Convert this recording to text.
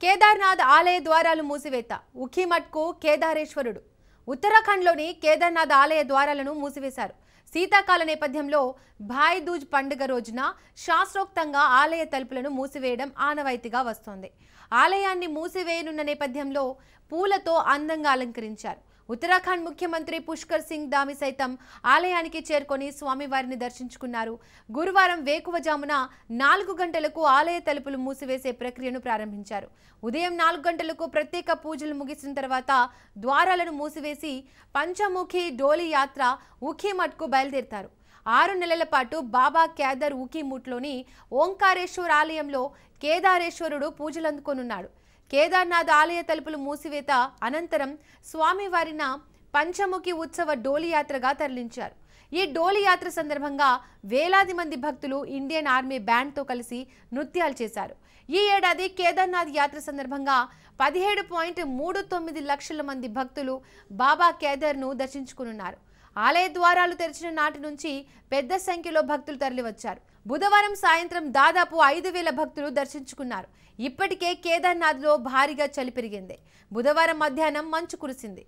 కేదార్నాథ్ ఆలయ ద్వారాలు మూసివేత ఉఖీమఠ్కు కేదారేశ్వరుడు. ఉత్తరాఖండ్లోని కేదార్నాథ్ ఆలయ ద్వారాలను మూసివేశారు. శీతాకాల నేపథ్యంలో భాయ్ దూజ్ పండుగ రోజున శాస్త్రోక్తంగా ఆలయ తలుపులను మూసివేయడం ఆనవాయితీగా వస్తోంది. ఆలయాన్ని మూసివేయనున్న నేపథ్యంలో పూలతో అందంగా అలంకరించారు. ఉత్తరాఖండ్ ముఖ్యమంత్రి పుష్కర్ సింగ్ ధామి సైతం ఆలయానికి చేరుకొని స్వామివారిని దర్శించుకున్నారు. గురువారం వేకువజామున 4 గంటలకు ఆలయ తలుపులు మూసివేసే ప్రక్రియను ప్రారంభించారు. ఉదయం 4 గంటలకు ప్రత్యేక పూజలు ముగిసిన తర్వాత ద్వారాలను మూసివేసి పంచముఖి డోలి యాత్ర ఉఖీమఠ్కు బయలుదేరతారు. 6 నెలల పాటు బాబా కేదార్ ఉఖీమఠ్లోని ఓంకారేశ్వర్ ఆలయంలో కేదారేశ్వరుడు పూజలు అందుకోనున్నాడు. కేదార్నాథ్ ఆలయ తలుపులు మూసివేత అనంతరం స్వామివారిన పంచముఖి ఉత్సవ డోలి యాత్రగా తరలించారు. ఈ డోలి యాత్ర సందర్భంగా వేలాది మంది భక్తులు ఇండియన్ ఆర్మీ బ్యాండ్తో కలిసి నృత్యాలు చేశారు. ఈ ఏడాది కేదార్నాథ్ యాత్ర సందర్భంగా 17.39 లక్షల మంది భక్తులు బాబా కేదార్ను దర్శించుకున్నారు. ఆలయ ద్వారాలు తెరిచిన నాటి నుంచి పెద్ద సంఖ్యలో భక్తులు తరలివచ్చారు. బుధవారం సాయంత్రం దాదాపు 5,000 భక్తులు దర్శించుకున్నారు. ఇప్పటికే కేదార్నాథ్లో భారీగా చలి పెరిగింది. బుధవారం మధ్యాహ్నం మంచు కురిసింది.